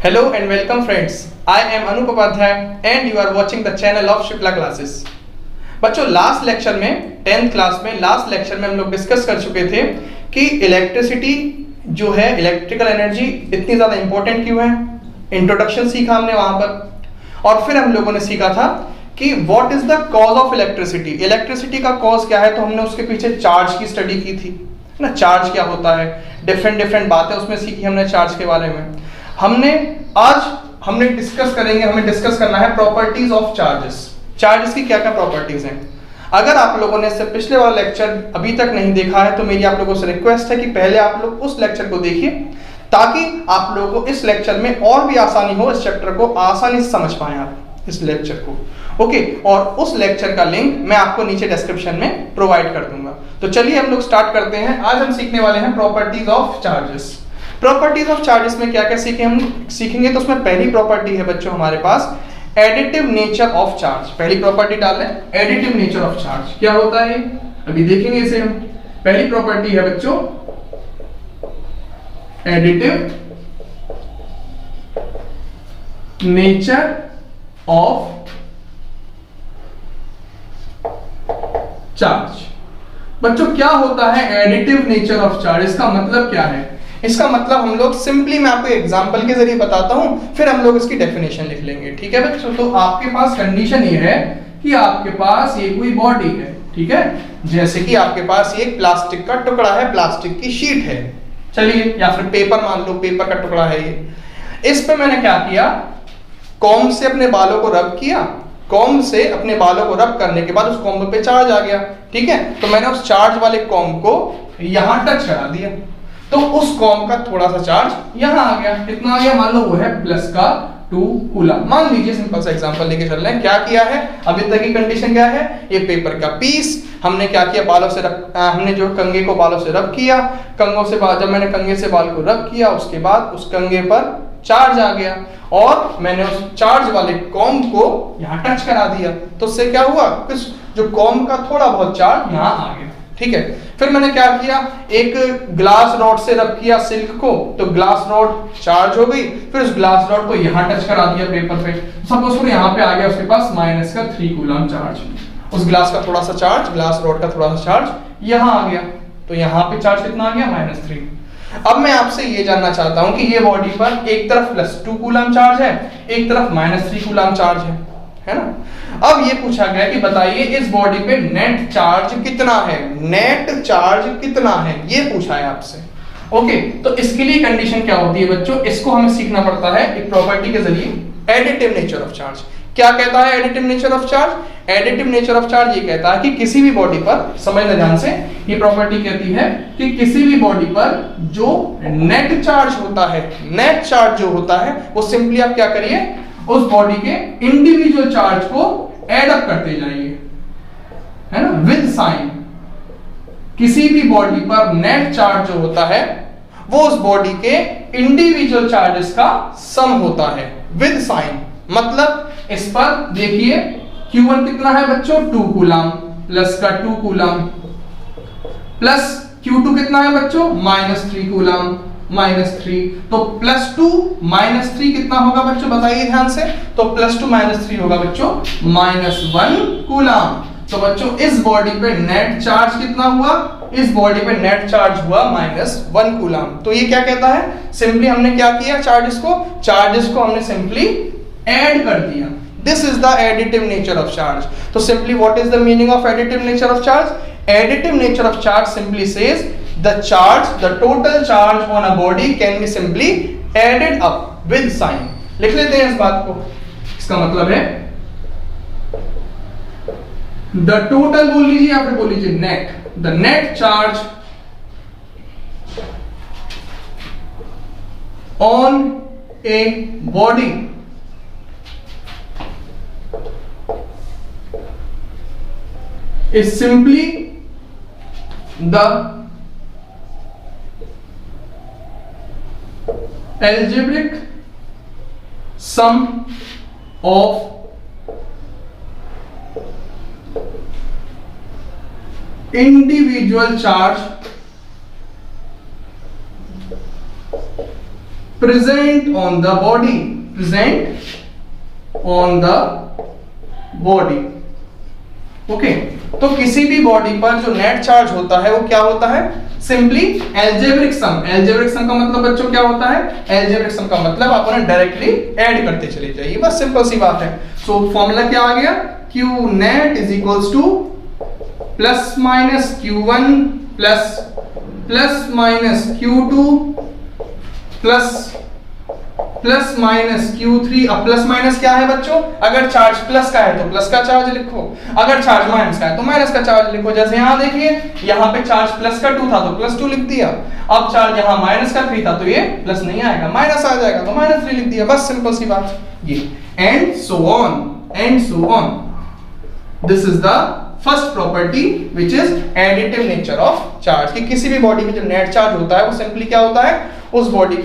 Hello and welcome friends. I am Anup Upadhyay and you are watching the channel of Shukla Classes. बच्चों last lecture में 10th class में last lecture में हम लोग discuss कर चुके थे कि इलेक्ट्रिसिटी जो है इलेक्ट्रिकल एनर्जी इतनी ज़्यादा इंपॉर्टेंट क्यों है। इंट्रोडक्शन सीखा हमने वहां पर और फिर हम लोगों ने सीखा था कि what is the cause of electricity. Electricity का कॉज क्या है, तो हमने उसके पीछे चार्ज की स्टडी की थी ना। चार्ज क्या होता है, डिफरेंट बातें उसमें सीखी हमने चार्ज के बारे में। आज हमने डिस्कस करेंगे, हमें डिस्कस करना है प्रॉपर्टीज ऑफ चार्जेस। चार्जेस की क्या क्या प्रॉपर्टीज हैं। अगर आप लोगों ने इससे पिछले वाला लेक्चर अभी तक नहीं देखा है तो मेरी आप लोगों से रिक्वेस्ट है कि पहले आप लोग उस लेक्चर को देखिए ताकि आप लोगों को इस लेक्चर में और भी आसानी हो, इस चैप्टर को आसानी से समझ पाए आप इस लेक्चर को। ओके, और उस लेक्चर का लिंक मैं आपको नीचे डिस्क्रिप्शन में प्रोवाइड कर दूंगा। तो चलिए हम लोग स्टार्ट करते हैं। आज हम सीखने वाले हैं properties of charges. Properties of charges में क्या क्या सीखेंगे तो उसमें पहली प्रॉपर्टी है बच्चों हमारे पास एडिटिव नेचर ऑफ चार्ज। पहली प्रॉपर्टी डाल लें, एडिटिव नेचर ऑफ चार्ज क्या होता है अभी देखेंगे इसे हम। पहली प्रॉपर्टी है बच्चों एडिटिव नेचर ऑफ चार्ज। बच्चों क्या होता है एडिटिव नेचर ऑफ चार्ज, इसका मतलब क्या है। इसका मतलब हम लोग सिंपली, मैं आपको एग्जांपल के जरिए बताता हूं, फिर हम लोग इसकी डेफिनेशन लिख लेंगे। ठीक है बच्चों, तो आपके पास कंडीशन ये है कि आपके पास ये कोई बॉडी है, ठीक है, जैसे कि आपके पास ये प्लास्टिक का टुकड़ा है, प्लास्टिक की शीट है, चलिए, या फिर पेपर मान लो, पेपर का टुकड़ा है ये। इस पे मैंने क्या किया, कॉम्ब से अपने बालों को रब किया। कॉम्ब से अपने बालों को रब करने के बाद उस कॉम्ब पे चार्ज आ गया, ठीक है, तो मैंने उस चार्ज वाले कॉम्ब को यहां टच करा दिया तो उस कॉम्ब का थोड़ा सा चार्ज यहां आ गया। कितना आ गया, मान लो वो है प्लस का 2 कूलम। मान लीजिए सिंपल सा एग्जांपल लेके चल रहे हैं। क्या किया है, अभी तक की कंडीशन क्या है, ये पेपर का पीस हमने क्या किया, बालों से हमने जो कंघे को बालों से रब किया। कंघों से जब मैंने कंघे से बाल को रब किया उसके बाद उस कंघे पर चार्ज आ गया और मैंने उस चार्ज वाले कॉम्ब को यहाँ टच करा दिया तो उससे क्या हुआ, कुछ जो कॉम्ब का थोड़ा बहुत चार्ज यहाँ आ गया, ठीक है। फिर मैंने क्या किया, एक ग्लास रॉड से रब किया सिल्क को तो ग्लास रॉड चार्ज हो गई। फिर उस ग्लास रॉड को यहाँ टच करा दिया पेपर पे, सपोज करो यहाँ पे आ गया उसके पास माइनस का 3 कूलम चार्ज। उस ग्लास का थोड़ा सा चार्ज, ग्लास रॉड का थोड़ा सा चार्ज यहाँ आ गया तो यहाँ पे चार्ज कितना आ गया, -3। अब मैं आपसे ये जानना चाहता हूं कि ये बॉडी पर एक तरफ +2 कूलम चार्ज है, एक तरफ -3 कूलम चार्ज है ना। अब ये पूछा गया कि बताइए इस बॉडी पे नेट चार्ज कितना है, नेट चार्ज कितना है, ये पूछा है आपसे। ओके, तो इसके लिए कंडीशन क्या होती है बच्चों, इसको हमें सीखना पड़ता है एक प्रॉपर्टी के जरिए, एडिटिव नेचर ऑफ चार्ज। क्या कहता है additive nature of charge, additive nature of charge ये कहता है कि किसी भी बॉडी पर, समझना ध्यान से, ये प्रॉपर्टी कहती है कि किसी भी बॉडी पर जो नेट चार्ज होता है, नेट चार्ज जो होता है वो सिंपली आप क्या करिए, उस बॉडी के इंडिविजुअल चार्ज को एड अप करते जाइए, है ना, विद साइन। किसी भी बॉडी पर नेट चार्ज जो होता है वो उस बॉडी के इंडिविजुअल चार्जेस का सम होता है विद साइन। मतलब इस पर देखिए Q1 कितना है बच्चों, 2 कूलम, प्लस का 2 कूलम, प्लस Q2 कितना है बच्चों, -3 कूलम, -3, तो +2 -3 कितना होगा बच्चों, बताइए ध्यान से। तो +2 -3 होगा बच्चों -1 कूलम। तो बच्चों इस बॉडी पे नेट चार्ज कितना हुआ, इस बॉडी पे नेट चार्ज हुआ -1 कूलम। तो ये क्या कहता है, सिंपली हमने क्या किया, चार्जेस को हमने सिंपली ऐड कर दिया। This is the additive nature of charge. तो simply what is the meaning of additive nature of charge, additive nature of charge simply says the charge, the total charge on a body can be simply added up with sign। लिख लेते हैं इस बात को, इसका मतलब है the total बोल लीजिए या फिर बोल लीजिए net, the net charge on a body is simply the algebraic sum of individual charge present on the body, present on the body. Okay, तो किसी भी बॉडी पर जो नेट चार्ज होता है वो क्या होता है? Simply algebraic sum. Algebraic sum का मतलब बच्चों क्या होता है? एल्जेब्रिक सम का मतलब आप उन्हें डायरेक्टली ऐड करते चले जाइए, बस सिंपल सी बात है। सो फॉर्मूला क्या आ गया? Q net is equals two plus minus Q1 plus minus Q2 plus minus Q3। अब प्लस माइनस क्या है बच्चों? अगर चार्ज प्लस का है तो प्लस का चार्ज लिखो, अगर चार्ज माइनस का है तो माइनस का चार्ज लिखो। जैसे यहाँ देखिए, यहाँ पे चार्ज प्लस का 2 था तो प्लस 2 लिख दिया। अब चार्ज यहाँ माइनस का 3 था तो ये प्लस नहीं आएगा, माइनस आ जाएगा तो माइनस 3 लिख दिया, बस सिंपल सी बात ये। And so on. This is the first property which is additive nature of charge, कि किसी भी बॉडी में जो नेट चार्ज होता है वो सिंपली क्या होता है? उस बॉडी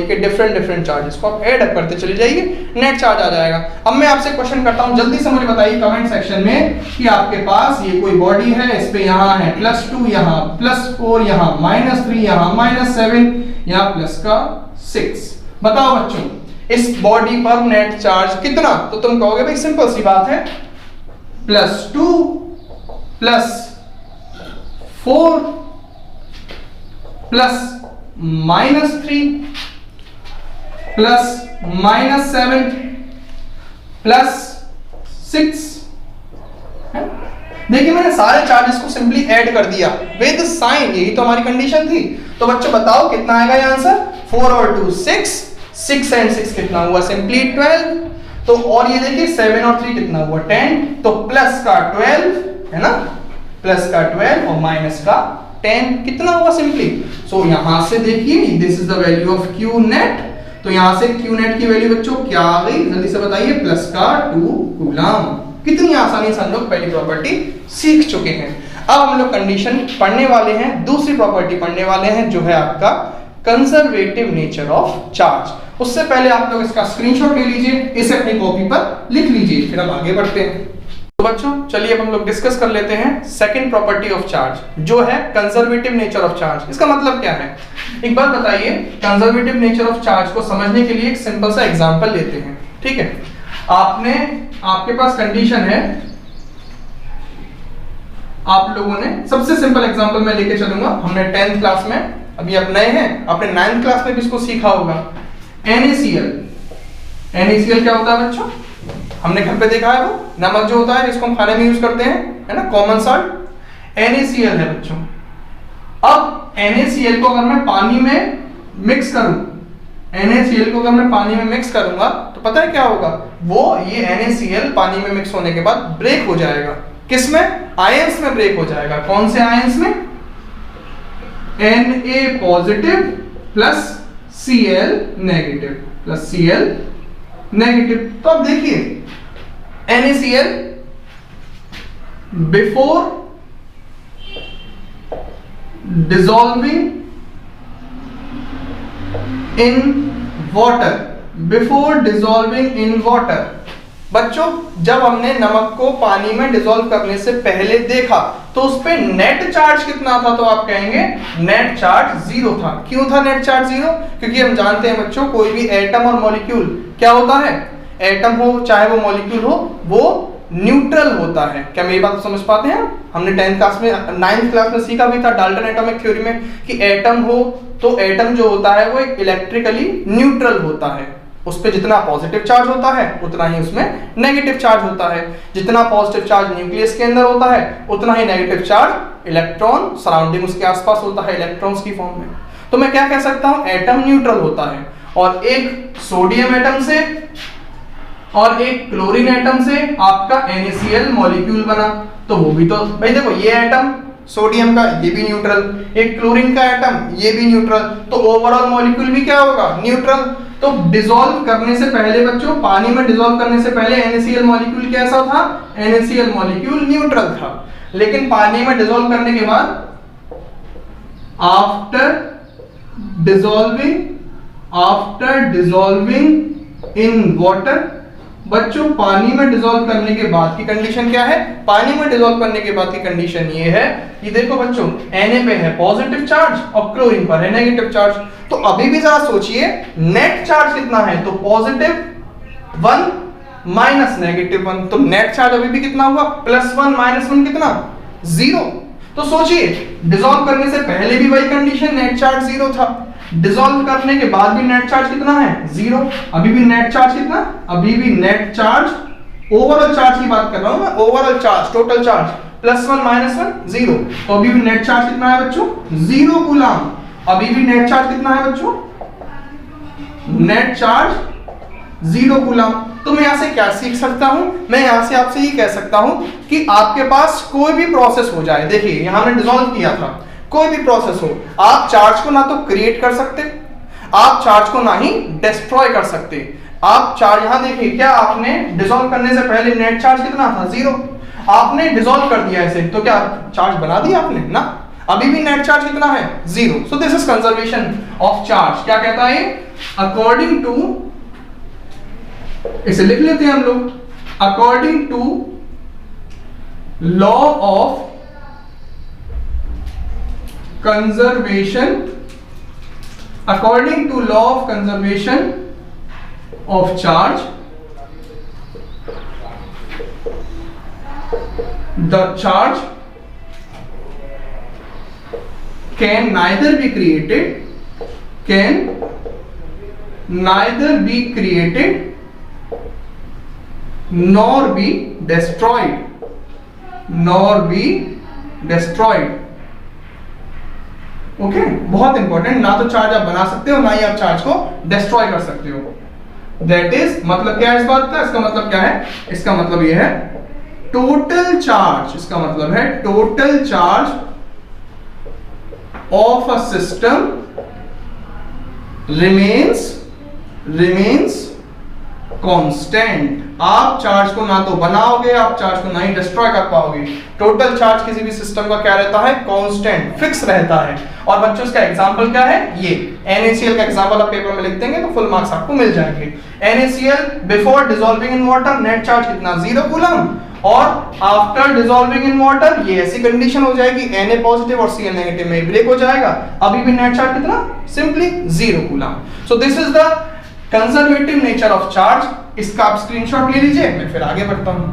के डिफरेंट चार्जेस को आप ऐड अप करते चले जाइए, नेट चार्ज आ जाएगा। अब मैं आपसे क्वेश्चन करता हूं, जल्दी से मुझे बताइए कमेंट सेक्शन में कि आपके पास ये कोई बॉडी है, इस पे यहाँ है +2, यहाँ +4, यहाँ -3, यहाँ -7, यहाँ प्लस का 6। बताओ बच्चों, इस बॉडी पर नेट चार्ज कितना? तो तुम कहोगे भाई सिंपल सी बात है, +2 +4 +-3 +-7 +6। देखिए मैंने सारे चार्जेस को सिंपली ऐड कर दिया विद साइन, यही तो हमारी कंडीशन थी। तो बच्चों बताओ कितना आएगा ये आंसर? 4 और 2 6, 6 and 6 कितना हुआ? सिंपली 12। तो और ये देखिए 7 और 3 कितना हुआ? 10। तो प्लस का 12 है ना, प्लस का 12 और माइनस का 10 कितना हुआ? सिंपली सो यहां से देखिए, this is the value of Q net. तो यहां से Q नेट की वैल्यू बच्चों क्या आ गई? जल्दी से बताइए, प्लस का 2 कूलम। कितनी आसानी से हम लोग पहली प्रॉपर्टी सीख चुके हैं। अब हम लोग कंडीशन पढ़ने वाले हैं, दूसरी प्रॉपर्टी पढ़ने वाले हैं जो है आपका कंजर्वेटिव नेचर ऑफ चार्ज। उससे पहले आप लोग इसका स्क्रीनशॉट ले लीजिए, इसे अपनी कॉपी पर लिख लीजिए, फिर हम आगे बढ़ते हैं। तो बच्चों चलिए अब हम लोग डिस्कस कर लेते हैं सेकंड प्रॉपर्टी ऑफ चार्ज, जो है कंजर्वेटिव नेचर ऑफ चार्ज। इसका मतलब क्या है? एक बात बताइए, कंजर्वेटिव नेचर ऑफ चार्ज को समझने के लिए एक सिंपल सा एग्जांपल लेते हैं, ठीक है? आपके पास कंडीशन है, आप लोगों ने सबसे सिंपल एग्जांपल मैं लेके चलूंगा। हमने 10th क्लास में, अभी आप नए हैं, आपने 9th क्लास में भी इसको सीखा होगा। NaCl क्या होता है बच्चों? हमने घर पे देखा है, वो नमक जो होता है जिसको हम खाने में यूज करते हैं, है ना, कॉमन सॉल्ट। NaCl है बच्चों। अब NaCl को अगर मैं पानी में मिक्स करूं, NaCl को अगर मैं पानी में मिक्स करूंगा तो पता है क्या होगा? वो ये NaCl पानी में मिक्स होने के बाद ब्रेक हो जाएगा। किसमें? आयंस में ब्रेक हो जाएगा। कौन से आयंस में? Na positive plus Cl negative. तो अब देखिए, NaCl before dissolving in water, बच्चों जब हमने नमक को पानी में डिसॉल्व करने से पहले देखा तो उस पे नेट चार्ज कितना था? तो आप कहेंगे नेट चार्ज 0 था। क्यों था नेट चार्ज 0? क्योंकि हम जानते हैं बच्चों, कोई भी एटम और मॉलिक्यूल क्या होता है? एटम हो चाहे वो मॉलिक्यूल हो, वो न्यूट्रल होता है। क्या मेरी बात समझ पाते हैं? हमने 10th क्लास में 9th क्लास में सीखा भी था डाल्टन एटॉमिक थ्योरी में कि एटम हो तो एटम जो होता है वो एक इलेक्ट्रिकली न्यूट्रल होता है। उस पे जितना पॉजिटिव चार्ज होता है उतना ही उसमें नेगेटिव चार्ज होता है। जितना पॉजिटिव चार्ज न्यूक्लियस के अंदर होता है उतना ही नेगेटिव चार्ज इलेक्ट्रॉन सराउंडिंग उसके आसपास होता है इलेक्ट्रॉन्स की फॉर्म में। तो मैं क्या कह सकता हूं? एटम न्यूट्रल होता है। और एक सोडियम एटम से और एक क्लोरीन एटम से आपका NaCl मॉलिक्यूल बना, तो वो भी तो भाई देखो, ये एटम सोडियम का ये भी न्यूट्रल, एक क्लोरीन का एटम ये भी न्यूट्रल, तो ओवरऑल मॉलिक्यूल भी क्या होगा? न्यूट्रल। तो डिसॉल्व करने से पहले बच्चों, पानी में डिसॉल्व करने से पहले NaCl मॉलिक्यूल कैसा था? NaCl मॉलिक्यूल न्यूट्रल था। लेकिन पानी में डिसॉल्व करने के बाद आफ्टर डिसॉल्विंग इन वाटर बच्चों पानी में डिसॉल्व करने के बाद की कंडीशन क्या है? पानी में डिसॉल्व करने के बाद की कंडीशन ये है कि देखो बच्चों Na पे है पॉजिटिव चार्ज और क्लोरीन पर है नेगेटिव चार्ज। तो अभी भी जरा सोचिए नेट चार्ज कितना है, तो +1 माइनस -1, तो नेट चार्ज अभी भी कितना हुआ? +1 -1 कितना? 0। तो सोचिए डिसॉल्व करने से पहले भी वही कंडीशन, नेट चार्ज 0 था, डिसॉल्व करने के बाद भी नेट चार्ज कितना है? 0। अभी भी नेट चार्ज कितना? अभी भी नेट चार्ज, ओवरऑल चार्ज की बात कर रहा हूं मैं, ओवरऑल चार्ज, टोटल चार्ज +1 -1 0। तो अभी भी नेट चार्ज कितना है बच्चों? 0 कूलम। अभी भी नेट चार्ज कितना है बच्चों? Net charge 0 coulomb. तो मैं यहां से क्या सीख सकता हूं? मैं यहां से आपसे ये कह सकता हूं कि आपके पास कोई भी प्रोसेस हो जाए, देखिए यहां हमने डिसॉल्व किया था, कोई भी प्रोसेस हो, आप चार्ज को ना तो क्रिएट कर सकते, आप चार्ज को ना ही डिस्ट्रॉय कर सकते। आप चार्ज, यहां देखिए क्या आपने डिसॉल्व करने से पहले नेट चार्ज कितना था? 0। आपने डिसॉल्व कर दिया इसे, तो क्या चार्ज बना दिया आपने? ना, अभी भी नेट चार्ज कितना है? 0। So this is conservation of charge. क्या कहता है? अकॉर्डिंग टू, इसे लिख लेते हैं हम लोग, according to law of conservation, according to law of conservation of charge, the charge can neither be created nor be destroyed। Okay, बहुत इंपॉर्टेंट, ना तो चार्ज आप बना सकते हो, ना ही आप चार्ज को डिस्ट्रॉय कर सकते हो। दैट इज, मतलब क्या है इस बात का? इसका मतलब क्या है? इसका मतलब ये है टोटल चार्ज, इसका मतलब है total charge of a system remains constant. आप चार्ज को ना तो बनाओगे, आप चार्ज को ना ही डिस्ट्रॉय कर पाओगे। टोटल चार्ज किसी भी सिस्टम का क्या रहता है? कांस्टेंट, फिक्स रहता है। और बच्चों इसका एग्जांपल क्या है? ये NaCl का एग्जांपल आप पेपर में लिख देंगे तो फुल मार्क्स आपको मिल जाएंगे। NaCl before dissolving in water net charge कितना? 0 कूलम, और आफ्टर डिसॉल्विंग इन वाटर ये ऐसी कंडीशन हो जाएगी Na पॉजिटिव और Cl नेगेटिव में ब्रेक हो जाएगा, अभी भी नेट चार्ज कितना? Simply 0 coulomb. So this is the conservative nature of charge. इसका आप स्क्रीनशॉट ले लीजिए, मैं फिर आगे बढ़ता हूं।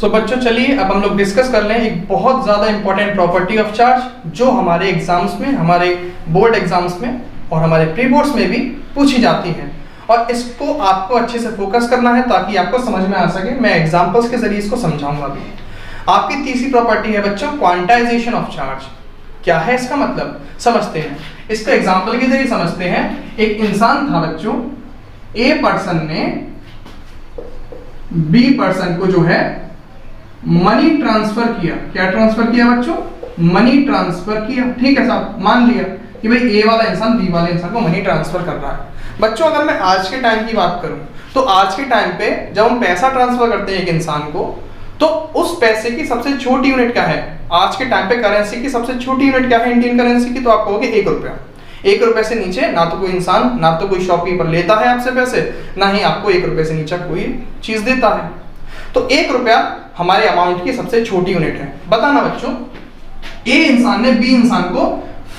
सो बच्चों चलिए अब हम लोग डिस्कस कर लें एक बहुत ज्यादा इंपॉर्टेंट प्रॉपर्टी ऑफ चार्ज, जो हमारे एग्जाम्स में, हमारे बोर्ड एग्जाम्स में और हमारे प्री बोर्ड्स में भी पूछी जाती है, और इसको आपको अच्छे से फोकस करना है ताकि आपको समझ में आ सके। मैं एग्जांपल्स के जरिए इसको समझाऊंगा भी। आपकी तीसरी प्रॉपर्टी है बच्चों क्वांटाइजेशन ऑफ चार्ज। क्या है इसका मतलब? समझते हैं, इसको एग्जांपल के जरिए समझते हैं। एक इंसान था बच्चों, ए पर्सन ने बी पर्सन को जो है मनी ट्रांसफर किया। क्या ट्रांसफर किया बच्चों? मनी ट्रांसफर किया। ठीक है साहब, मान लिया कि भाई ए वाला इंसान बी वाले इंसान को मनी ट्रांसफर कर रहा है। बच्चों अगर मैं आज के टाइम की बात करूं तो आज के टाइम पे जब हम पैसा ट्रांसफर करते हैं एक इंसान को, तो उस पैसे की सबसे छोटी यूनिट क्या है? आज के टाइम पे करेंसी की सबसे छोटी यूनिट क्या है इंडियन करेंसी की? तो आप कहोगे 1 रुपया। 1 रुपए से नीचे ना तो कोई इंसान, ना तो कोई शॉपकीपर लेता है आपसे पैसे, ना ही आपको 1 रुपए से नीचे कोई चीज देता है। तो 1 रुपया हमारे अमाउंट की सबसे छोटी यूनिट है। बताना बच्चों, ए इंसान ने बी इंसान को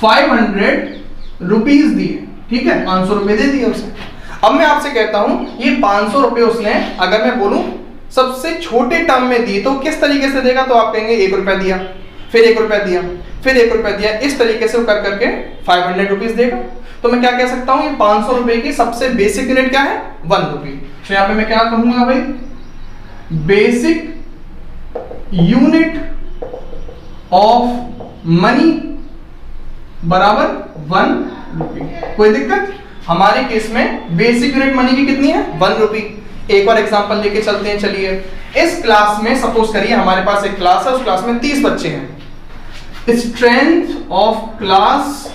500 रुपीज दिए, ठीक है, 500 रुपए दे दिए उसे। अब मैं आपसे कहता हूं ये 500 रुपए उसने, अगर मैं बोलूं सबसे छोटे टर्म में दी तो किस तरीके से देगा? तो आप कहेंगे 1 रुपया दिया, फिर 1 रुपया दिया, फिर 1 रुपया दिया, इस तरीके से कर करके 500 रुपीज देगा। तो मैं क्या कह सकता हूं? ये 500 रुपए की सबसे बेसिक यूनिट क्या है? 1 रुपी। तो यहां पे मैं क्या कहूंगा भाई? बेसिक यूनिट ऑफ मनी बराबर 1 रुपी। कोई दिक्कत? हमारे केस में बेसिक यूनिट मनी की कितनी है? 1 रुपी। एक और एग्जांपल लेके चलते हैं। चलिए, इस क्लास में सपोज करिए हमारे पास एक क्लास है, उस क्लास में 30 बच्चे हैं। स्ट्रेंथ ऑफ क्लास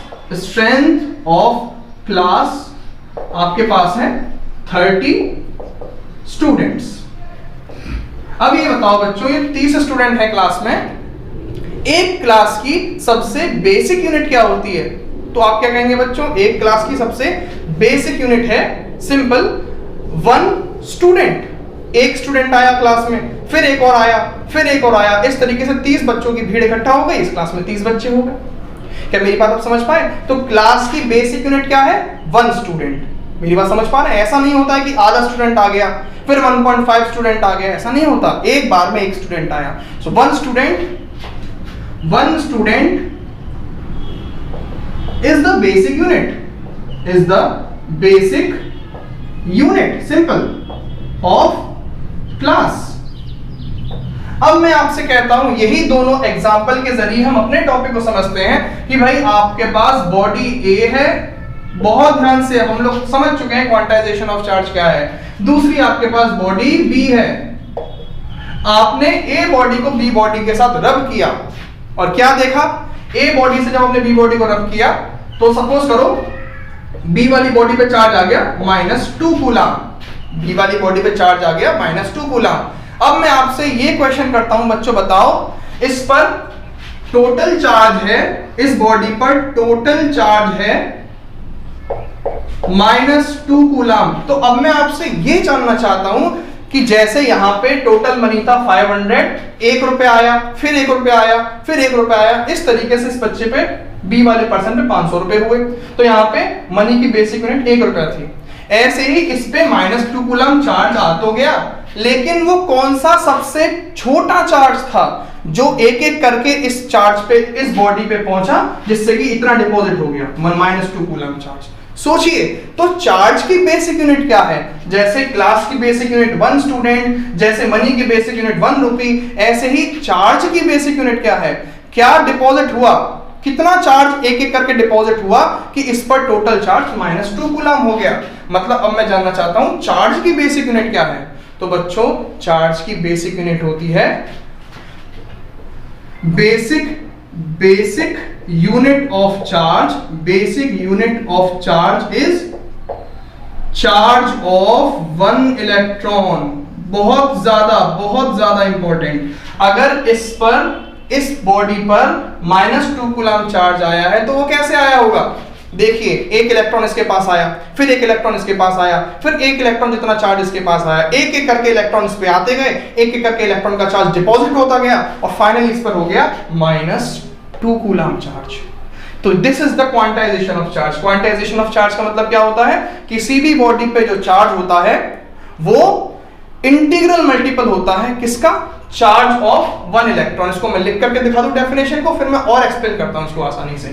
आपके पास है 30 स्टूडेंट्स। अब ये बताओ बच्चों, ये 30 स्टूडेंट है क्लास में, एक क्लास की सबसे बेसिक यूनिट क्या होती है? तो आप क्या कहेंगे बच्चों? एक क्लास की सबसे बेसिक यूनिट है सिंपल 1 स्टूडेंट। एक स्टूडेंट आया क्लास में, फिर एक और आया, फिर एक और आया, इस तरीके से 30 बच्चों की भीड़ इकट्ठा हो गई, इस क्लास में 30 बच्चे हो गए। क्या मेरी बात आप समझ पाए? तो क्लास की बेसिक यूनिट क्या है? 1 स्टूडेंट। मेरी बात समझ पा रहे हैं? ऐसा नहीं होता है कि आधा स्टूडेंट आ गया फिर 1.5 स्टूडेंट आ गया, ऐसा नहीं होता, एक बार में एक स्टूडेंट आया। सो 1 student is the basic unit simple of class। अब मैं आपसे कहता हूं, यही दोनों एग्जाम्पल के जरिए हम अपने टॉपिक को समझते हैं कि भाई आपके पास बॉडी ए है, बहुत ध्यान से हम लोग समझ चुके हैं क्वांटाइजेशन ऑफ चार्ज क्या है। दूसरी आपके पास बॉडी बी है, आपने ए बॉडी को बी बॉडी के साथ रब किया और क्या देखा? ए बॉडी से जब आपने बी बॉडी को रब किया तो सपोज करो बी वाली बॉडी पे चार्ज आ गया -2 कूलम। बी वाली बॉडी पे चार्ज आ गया -2 कूलम। अब मैं आपसे ये क्वेश्चन करता हूं, बच्चों बताओ, इस पर टोटल चार्ज है, इस बॉडी पर टोटल चार्ज है -2 कूलम। तो अब मैं आपसे ये जानना चाहता हूं कि जैसे यहां पे टोटल मनी था 500, 1 रुपया आया, फिर 1 रुपया आया, फिर 1 रुपया आया, इस तरीके से इस बच्चे पे बी वाले पर्सन पे 500 रुपए हुए। तो यहाँ पे मनी की बेसिक यूनिट 1 रुपया थी। ऐसे ही इस पे -2 कूलम चार्ज आ तो गया, लेकिन वो कौन सा सबसे छोटा चार्ज था जो एक एक करके इस चार्ज पे, इस बॉडी पे पहुंचा, जिससे कि इतना डिपॉजिट हो गया -2 कूलम चार्ज। सोचिए, तो चार्ज की बेसिक यूनिट क्या है? जैसे क्लास की बेसिक यूनिट 1 स्टूडेंट, जैसे मनी की बेसिक यूनिट 1 रुपी, ऐसे ही चार्ज की बेसिक यूनिट क्या है? क्या डिपॉजिट हुआ, कितना चार्ज एक एक करके डिपॉजिट हुआ कि इस पर टोटल चार्ज -2 कूलम हो गया। मतलब अब मैं जानना चाहता हूं चार्ज की बेसिक यूनिट क्या है। तो बच्चों, चार्ज की बेसिक यूनिट होती है basic unit of charge. Basic unit of charge is charge of 1 electron. बहुत ज्यादा इंपॉर्टेंट। अगर इस बॉडी पर -2 कूलम चार्ज आया है तो वो कैसे आया होगा? देखिए, एक इलेक्ट्रॉन इसके पास आया, फिर एक इलेक्ट्रॉन इसके पास आया, फिर एक इलेक्ट्रॉन जितना चार्ज इसके पास आया, एक एक करके इलेक्ट्रॉन इस पे आते गए, एक एक करके इलेक्ट्रॉन का चार्ज डिपॉजिट होता गया और फाइनली इस पर हो गया -2 कूलम चार्ज। तो this is the quantization of charge. Quantization of charge का मतलब क्या होता है? किसी भी बॉडी पे जो चार्ज होता है वो इंटीग्रल मल्टीपल होता है किसका? Charge of 1 electron. इसको मैं लिख करके दिखा दूं डेफिनेशन को, फिर मैं और एक्सप्लेन करता हूं इसको आसानी से।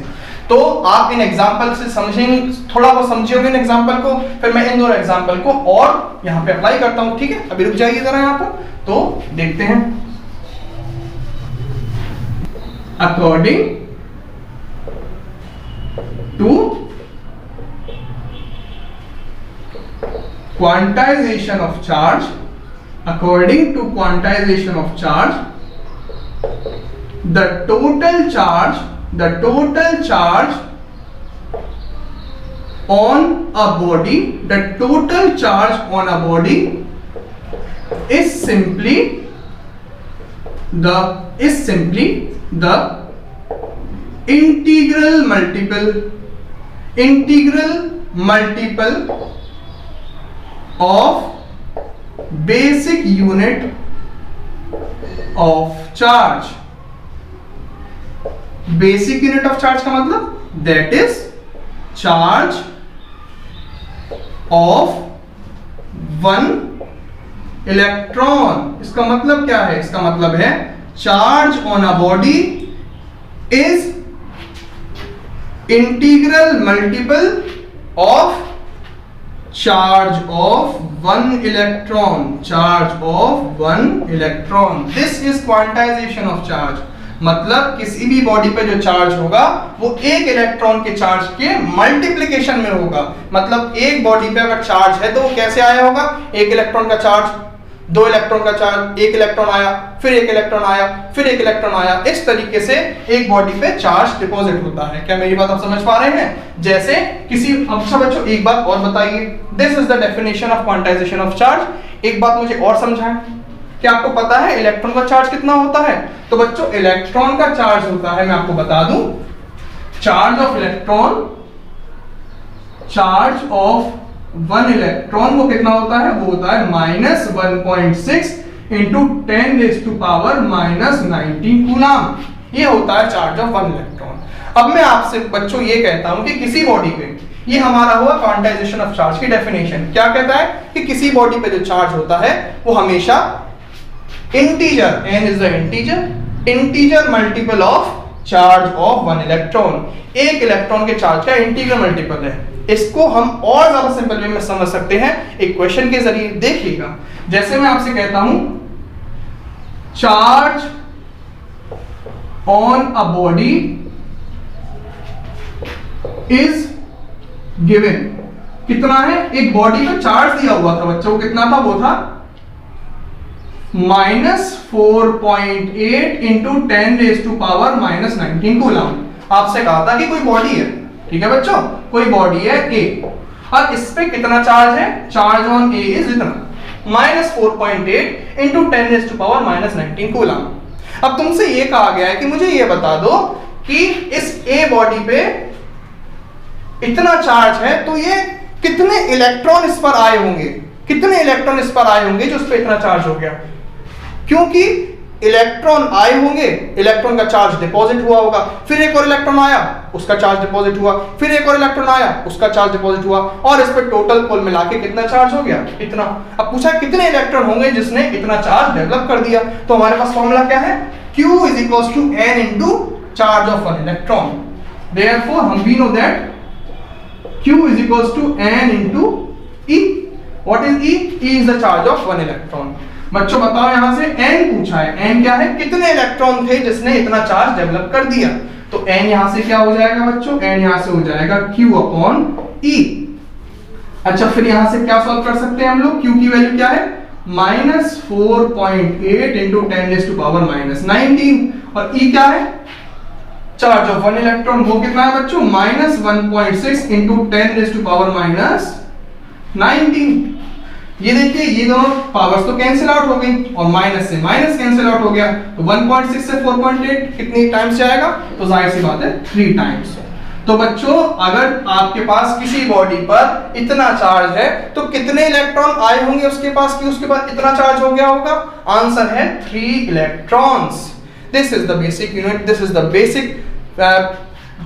तो आप इन एग्जांपल से समझेंगे, थोड़ा बहुत समझिएगा इन एग्जांपल को, फिर मैं इन दोनों एग्जांपल को और यहां पे अप्लाई करता हूं। ठीक है, अभी रुक जाइए जरा यहां पर, तो देखते हैं। According to quantization of charge, according to quantization of charge, the total charge on a body, the total charge on a body is simply the integral multiple of basic unit of charge। Basic unit of charge का मतलब that is charge of 1 electron. इसका मतलब क्या है? इसका मतलब है charge on a body is integral multiple of charge of 1 electron. Charge of 1 electron, this is quantization of charge. मतलब किसी भी बॉडी पे जो चार्ज होगा वो एक इलेक्ट्रॉन के चार्ज के मल्टीप्लिकेशन में होगा। मतलब एक बॉडी पे अगर चार्ज है तो वो कैसे आया होगा? एक इलेक्ट्रॉन का चार्ज, 2 इलेक्ट्रॉन का चार्ज, एक इलेक्ट्रॉन आया, फिर एक इलेक्ट्रॉन आया, फिर एक इलेक्ट्रॉन आया, इस तरीके से एक बॉडी पे चार्ज डिपॉजिट होता है। क्या मेरी बात आप समझ पा रहे हैं? जैसे किसी, अच्छा बच्चों एक बात और बताइए, this is the definition of quantization of charge. एक बात मुझे और समझाएं, क्या आपको पता है इलेक्ट्रॉन का चार्ज कितना होता है? तो बच्चों इलेक्ट्रॉन का चार्ज होता है, मैं आपको बता दूं, charge of electron, charge of 1 electron वो कितना होता है, वो होता है -1.6 इंटू 10⁻⁻19 कूलम। ये होता है चार्ज ऑफ 1 इलेक्ट्रॉन। अब मैं आपसे बच्चों ये कहता हूं कि किसी बॉडी पे, ये हमारा हुआ क्वांटाइजेशन ऑफ चार्ज की डेफिनेशन, क्या कहता है कि किसी बॉडी पे जो चार्ज होता है वो हमेशा integer, n is the integer multiple of charge of 1 electron, एक इलेक्ट्रॉन के चार्ज का इंटीजर मल्टीपल है। इसको हम और ज्यादा सिंपल वे में समझ सकते हैं एक क्वेश्चन के जरिए। देखिएगा, जैसे मैं आपसे कहता हूं charge on a body is given, कितना है, एक बॉडी पे चार्ज दिया हुआ था बच्चों को, कितना था, वो था -4.8 इंटू 10⁻⁻19 कूलम। आपसे कहा था कि कोई बॉडी है, ठीक है बच्चों, कोई बॉडी है ए, और इस पे कितना चार्ज है, चार्ज ऑन ए इज इतना -4.8 इंटू 10⁻⁻19 कूलम। अब तुमसे ये कहा गया है कि मुझे ये बता दो कि इस ए बॉडी पे इतना चार्ज है तो ये कितने इलेक्ट्रॉन इस पर आए होंगे, कितने इलेक्ट्रॉन इस पर आए होंगे जो उस पर इतना चार्ज हो गया। क्योंकि इलेक्ट्रॉन आए होंगे, इलेक्ट्रॉन का चार्ज डिपॉजिट हुआ होगा, फिर एक और इलेक्ट्रॉन आया, उसका चार्ज डिपॉजिट हुआ, फिर एक और इलेक्ट्रॉन आया, उसका चार्ज डिपॉजिट हुआ, और इस पर टोटल कुल मिला के कितना चार्ज हो गया, इतना। अब पूछा कितने इलेक्ट्रॉन होंगे जिसने इतना चार्ज डेवलप कर दिया, तो हमारे पास फॉर्मूला क्या है, Q is equal to n into charge of 1 electron. Therefore हम we know that Q is equals to n into E. What is E? E is the charge of 1 electron. बच्चों बताओ, यहां से n पूछा है, n क्या है, कितने इलेक्ट्रॉन थे जिसने इतना चार्ज डेवलप कर दिया। तो n यहां से क्या हो जाएगा बच्चों, n यहां से हो जाएगा Q अपॉन E। अच्छा, फिर यहां से क्या सॉल्व कर सकते हैं हम लोग, Q की वैल्यू क्या है, -4.8 इंटू 10⁻⁻19, और E क्या है, चार्ज ऑफ 1 इलेक्ट्रॉन, वो कितना है बच्चों, -1.6 इंटू 10⁻⁻19। ये देखिए, ये दोनों पावर्स तो कैंसिल आउट हो गई, और माइनस से माइनस कैंसिल आउट हो गया, तो 1.6 से 4.8 कितनी टाइम्स जाएगा, तो जाहिर सी बात है 3 टाइम्स। तो बच्चों, अगर आपके पास किसी बॉडी पर इतना चार्ज है तो कितने इलेक्ट्रॉन आए होंगे उसके पास कि उसके पास इतना चार्ज हो गया होगा, आंसर है 3 electrons. This is the basic unit, this is the basic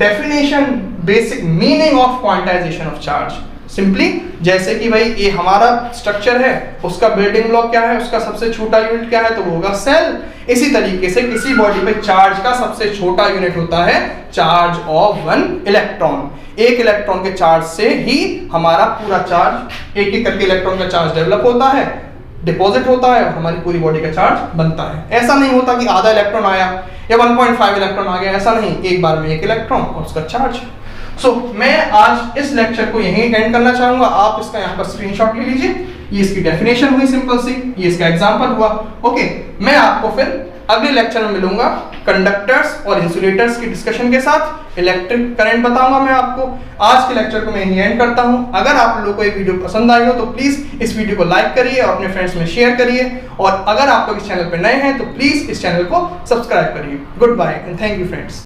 definition, basic meaning of quantization of charge. Simply जैसे कि भाई ये हमारा स्ट्रक्चर है, उसका बिल्डिंग ब्लॉक क्या है, उसका सबसे छोटा यूनिट क्या है, तो वो होगा सेल। इसी तरीके से किसी बॉडी पे चार्ज का सबसे छोटा यूनिट होता है चार्ज ऑफ 1 इलेक्ट्रॉन। एक इलेक्ट्रॉन के चार्ज से ही हमारा पूरा चार्ज, एक एक करके इलेक्ट्रॉन का चार्ज डेवलप होता है, डिपॉजिट होता है, और हमारी पूरी बॉडी का चार्ज बनता है। ऐसा नहीं होता कि आधा इलेक्ट्रॉन आया या 1.5 इलेक्ट्रॉन आ गया, ऐसा नहीं, एक बार में एक इलेक्ट्रॉन और उसका चार्ज। मैं आज इस लेक्चर को यहीं एंड करना चाहूंगा। आप इसका यहाँ पर स्क्रीनशॉट ले लीजिए, ये इसकी डेफिनेशन हुई सिंपल सी, ये इसका एग्जांपल हुआ। ओके, मैं आपको फिर अगले लेक्चर में मिलूंगा कंडक्टर्स और इंसुलेटर्स की डिस्कशन के साथ, इलेक्ट्रिक करंट बताऊंगा मैं आपको। आज के लेक्चर को मैं यहीं एंड करता हूं। अगर आप लोगों को ये वीडियो पसंद आई हो तो प्लीज इस वीडियो को लाइक करिए और अपने फ्रेंड्स में शेयर करिए, और अगर आप लोग इस चैनल पर नए हैं तो प्लीज इस चैनल को सब्सक्राइब करिए। Goodbye and thank you friends.